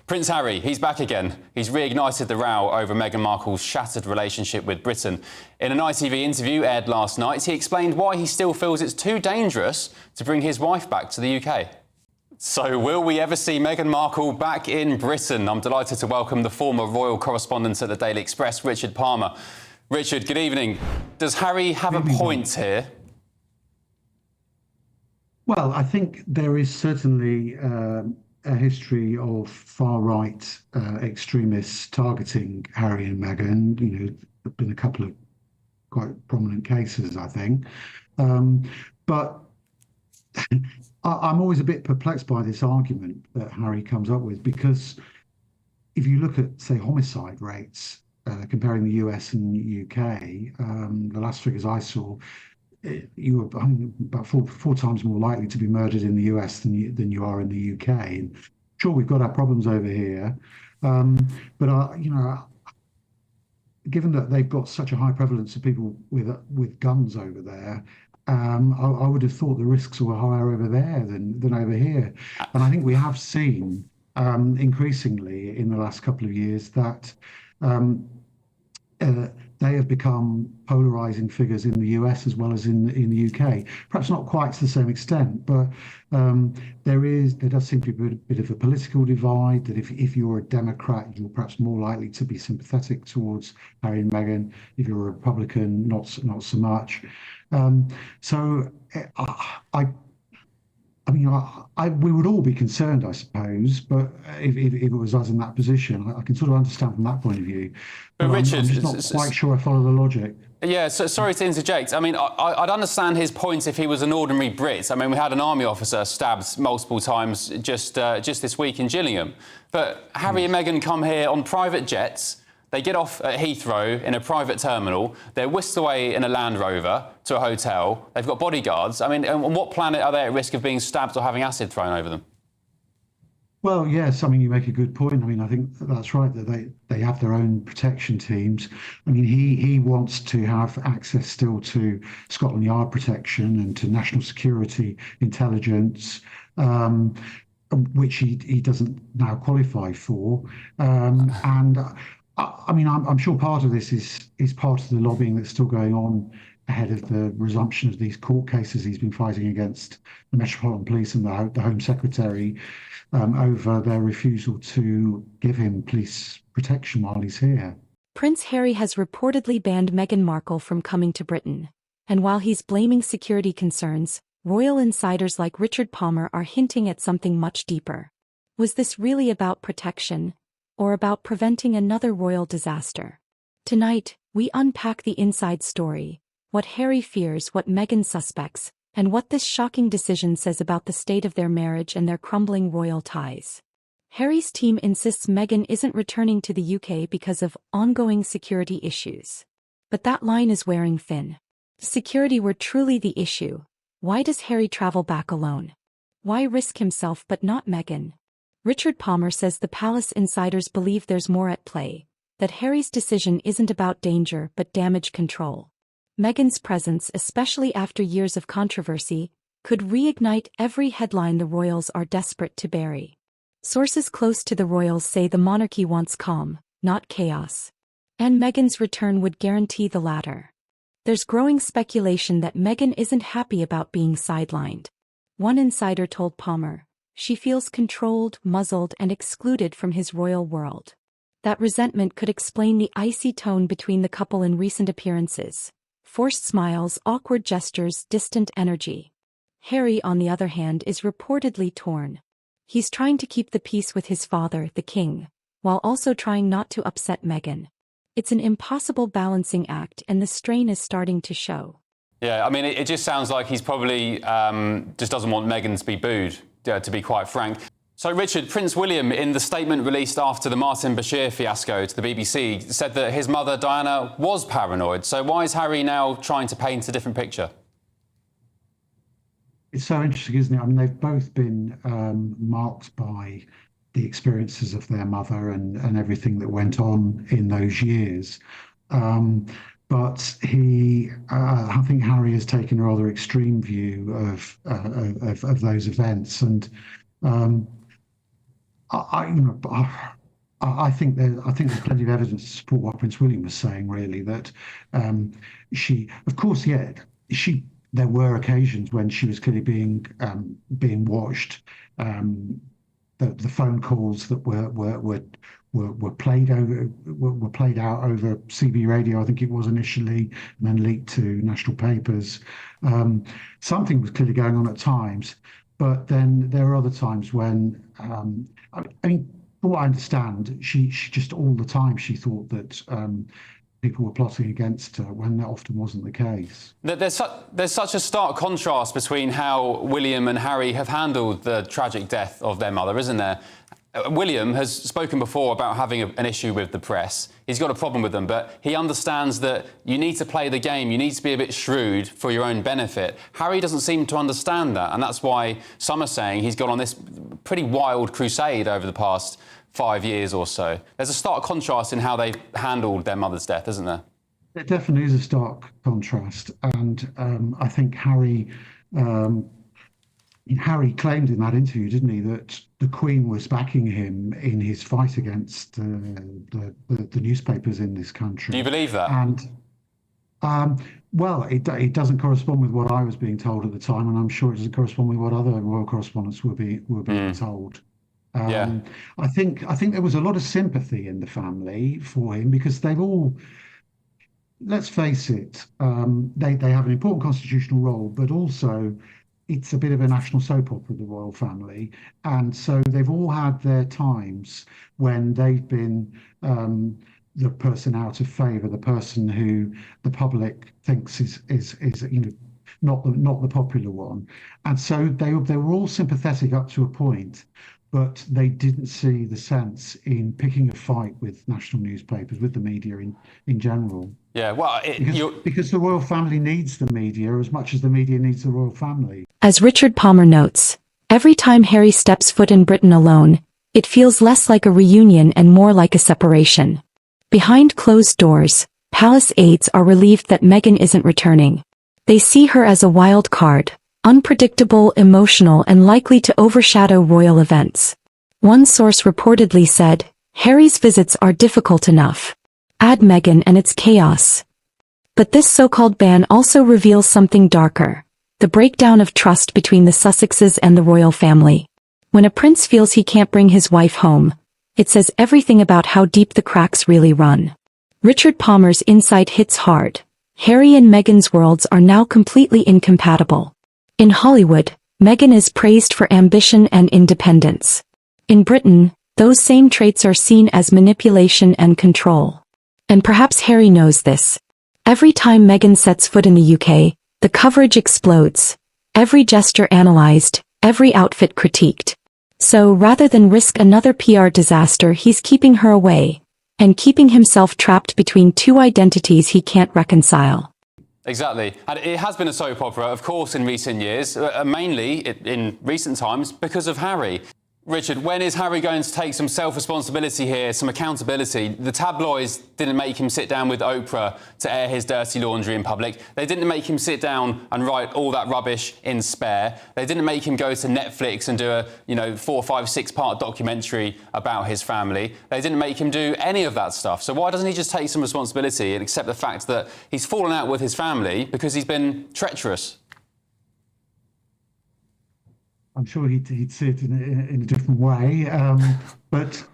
Prince Harry, he's back again. He's reignited the row over Meghan Markle's shattered relationship with Britain. In an ITV interview aired last night, he explained why he still feels it's too dangerous to bring his wife back to the UK. So, will we ever see Meghan Markle back in Britain? I'm delighted to welcome the former royal correspondent at the Daily Express, Richard Palmer. Richard, good evening. Does Harry have a point here? Well, I think there is certainly a history of far-right extremists targeting Harry and Meghan. You know, there have been a couple of quite prominent cases, I think. But I'm always a bit perplexed by this argument that Harry comes up with, because if you look at, say, homicide rates, comparing the US and the UK, the last figures I saw, you were about four times more likely to be murdered in the US than you are in the UK. And sure, we've got our problems over here, but you know, given that they've got such a high prevalence of people with guns over there, I would have thought the risks were higher over there than over here. And I think we have seen increasingly in the last couple of years that they have become polarizing figures in the US as well as in the UK. Perhaps not quite to the same extent, but there does seem to be a bit of a political divide, that if you're a Democrat, you're perhaps more likely to be sympathetic towards Harry and Meghan. If you're a Republican, not so much. So I mean, we would all be concerned, I suppose, but if it was us in that position, I can sort of understand from that point of view. But Richard, I'm just not quite sure I follow the logic. Yeah, so sorry to interject. I mean, I'd understand his point if he was an ordinary Brit. I mean, we had an army officer stabbed multiple times just this week in Gillingham. But Harry and Meghan come here on private jets. They get off at Heathrow in a private terminal. They're whisked away in a Land Rover to a hotel. They've got bodyguards. I mean, on what planet are they at risk of being stabbed or having acid thrown over them? Well, yes, I mean, you make a good point. I mean, I think that's right, that they have their own protection teams. I mean, he wants to have access still to Scotland Yard protection and to national security intelligence, which he doesn't now qualify for. I mean, I'm sure part of this is part of the lobbying that's still going on ahead of the resumption of these court cases he's been fighting against the Metropolitan Police and the Home Secretary over their refusal to give him police protection while he's here. Prince Harry has reportedly banned Meghan Markle from coming to Britain. And while he's blaming security concerns, royal insiders like Richard Palmer are hinting at something much deeper. Was this really about protection, or about preventing another royal disaster? Tonight, we unpack the inside story, what Harry fears, what Meghan suspects, and what this shocking decision says about the state of their marriage and their crumbling royal ties. Harry's team insists Meghan isn't returning to the UK because of ongoing security issues. But that line is wearing thin. If security were truly the issue, why does Harry travel back alone? Why risk himself but not Meghan? Richard Palmer says the palace insiders believe there's more at play, that Harry's decision isn't about danger but damage control. Meghan's presence, especially after years of controversy, could reignite every headline the royals are desperate to bury. Sources close to the royals say the monarchy wants calm, not chaos. And Meghan's return would guarantee the latter. There's growing speculation that Meghan isn't happy about being sidelined. One insider told Palmer she feels controlled, muzzled, and excluded from his royal world. That resentment could explain the icy tone between the couple in recent appearances. Forced smiles, awkward gestures, distant energy. Harry, on the other hand, is reportedly torn. He's trying to keep the peace with his father, the king, while also trying not to upset Meghan. It's an impossible balancing act, and the strain is starting to show. Yeah, I mean, it just sounds like he's probably just doesn't want Meghan to be booed, to be quite frank. So, Richard, Prince William, in the statement released after the Martin Bashir fiasco to the BBC, said that his mother, Diana, was paranoid. So why is Harry now trying to paint a different picture? It's so interesting, isn't it? I mean, they've both been marked by the experiences of their mother and everything that went on in those years. But I think Harry has taken a rather extreme view of those events. And I think there's plenty of evidence to support what Prince William was saying, really, that of course, yeah, she, there were occasions when she was clearly being watched. Um, the phone calls that were played over were played out over CB radio, I think it was initially, and then leaked to national papers. Um, Something was clearly going on at times, but then there are other times when I mean, from what I understand, she just all the time she thought that people were plotting against her when that often wasn't the case. There's such a stark contrast between how William and Harry have handled the tragic death of their mother, isn't there? William has spoken before about having an issue with the press. He's got a problem with them, but he understands that you need to play the game, you need to be a bit shrewd for your own benefit. Harry doesn't seem to understand that, and that's why some are saying he's gone on this pretty wild crusade over the past 5 years or so. There's a stark contrast in how they've handled their mother's death, isn't there? There definitely is a stark contrast, and I think Harry claimed in that interview, didn't he, that the Queen was backing him in his fight against the newspapers in this country. Do you believe that? And well, it doesn't correspond with what I was being told at the time, and I'm sure it doesn't correspond with what other royal correspondents were being told. Yeah. I think there was a lot of sympathy in the family for him because they've all, let's face it, they have an important constitutional role, but also it's a bit of a national soap opera, the royal family, and so they've all had their times when they've been the person out of favour, the person who the public thinks is not the popular one, and so they were all sympathetic up to a point. But they didn't see the sense in picking a fight with national newspapers, with the media in general. Yeah, well, because the royal family needs the media as much as the media needs the royal family. As Richard Palmer notes, every time Harry steps foot in Britain alone, it feels less like a reunion and more like a separation. Behind closed doors, palace aides are relieved that Meghan isn't returning. They see her as a wild card, unpredictable, emotional, and likely to overshadow royal events. One source reportedly said, "Harry's visits are difficult enough. Add Meghan and it's chaos." But this so-called ban also reveals something darker: the breakdown of trust between the Sussexes and the royal family. When a prince feels he can't bring his wife home, it says everything about how deep the cracks really run. Richard Palmer's insight hits hard. Harry and Meghan's worlds are now completely incompatible. In Hollywood, Meghan is praised for ambition and independence. In Britain, those same traits are seen as manipulation and control. And perhaps Harry knows this. Every time Meghan sets foot in the UK, the coverage explodes. Every gesture analyzed, every outfit critiqued. So rather than risk another PR disaster, he's keeping her away, and keeping himself trapped between two identities he can't reconcile. Exactly. And it has been a soap opera, of course, in recent years, mainly in recent times because of Harry. Richard, when is Harry going to take some self-responsibility here, some accountability? The tabloids didn't make him sit down with Oprah to air his dirty laundry in public. They didn't make him sit down and write all that rubbish in Spare. They didn't make him go to Netflix and do a 4, 5, 6-part documentary about his family. They didn't make him do any of that stuff. So why doesn't he just take some responsibility and accept the fact that he's fallen out with his family because he's been treacherous? I'm sure he'd see it in a different way, but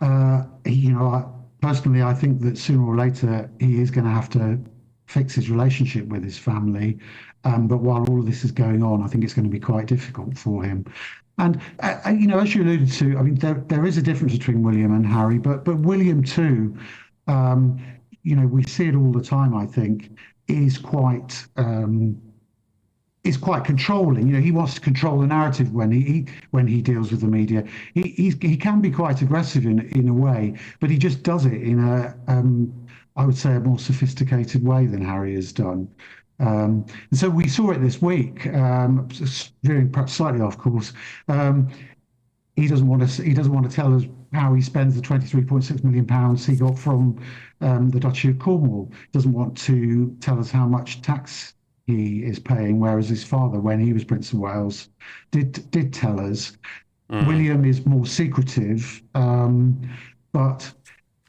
personally, I think that sooner or later he is going to have to fix his relationship with his family. But while all of this is going on, I think it's going to be quite difficult for him. And as you alluded to, I mean, there is a difference between William and Harry, but William too, we see it all the time. I think is quite controlling. He wants to control the narrative when he deals with the media. He can be quite aggressive in a way, but he just does it in I would say a more sophisticated way than Harry has done. And so we saw it this week, veering perhaps slightly off course. He doesn't want to tell us how he spends the £23.6 million he got from the Duchy of Cornwall. He doesn't want to tell us how much tax he is paying, whereas his father, when he was Prince of Wales, did tell us. William is more secretive, but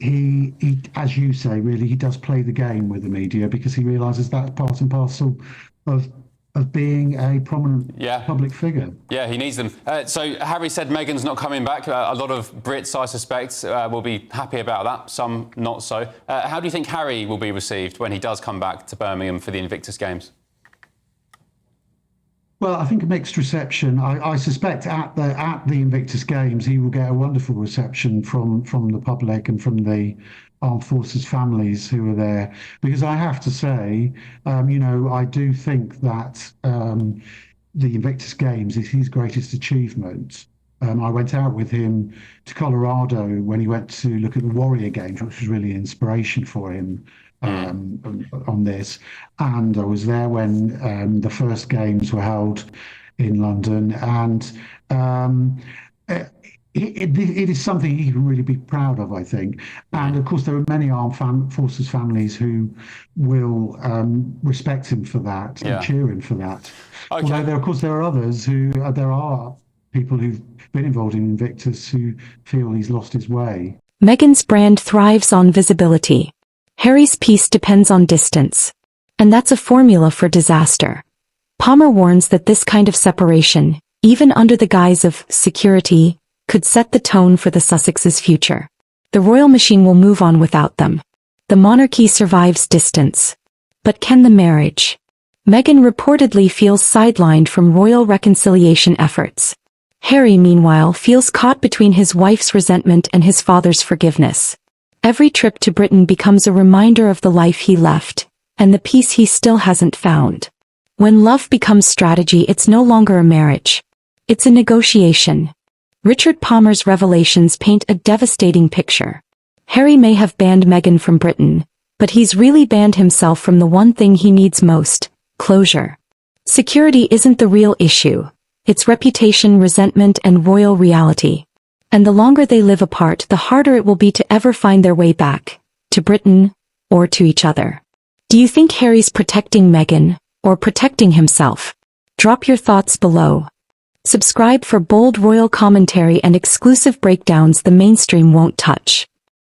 he, as you say, really, he does play the game with the media because he realises that's part and parcel of being a prominent public figure. Yeah, he needs them. So Harry said Meghan's not coming back. A lot of Brits, I suspect, will be happy about that. Some not so. How do you think Harry will be received when he does come back to Birmingham for the Invictus Games? Well, I think a mixed reception. I suspect at the Invictus Games he will get a wonderful reception from the public and from the armed forces families who are there. Because I have to say, I do think that the Invictus Games is his greatest achievement. I went out with him to Colorado when he went to look at the Warrior Games, which was really an inspiration for him. On this, and I was there when the first games were held in London, and it is something he can really be proud of, I think. And of course, there are many armed forces families who will respect him for that and cheer him for that. Okay. Although there are others there are people who've been involved in Invictus who feel he's lost his way. Meghan's brand thrives on visibility. Harry's peace depends on distance. And that's a formula for disaster. Palmer warns that this kind of separation, even under the guise of security, could set the tone for the Sussexes' future. The royal machine will move on without them. The monarchy survives distance. But can the marriage? Meghan reportedly feels sidelined from royal reconciliation efforts. Harry, meanwhile, feels caught between his wife's resentment and his father's forgiveness. Every trip to Britain becomes a reminder of the life he left, and the peace he still hasn't found. When love becomes strategy, it's no longer a marriage. It's a negotiation. Richard Palmer's revelations paint a devastating picture. Harry may have banned Meghan from Britain, but he's really banned himself from the one thing he needs most: closure. Security isn't the real issue. It's reputation, resentment, and royal reality. And the longer they live apart, the harder it will be to ever find their way back, to Britain, or to each other. Do you think Harry's protecting Meghan, or protecting himself? Drop your thoughts below. Subscribe for bold royal commentary and exclusive breakdowns the mainstream won't touch.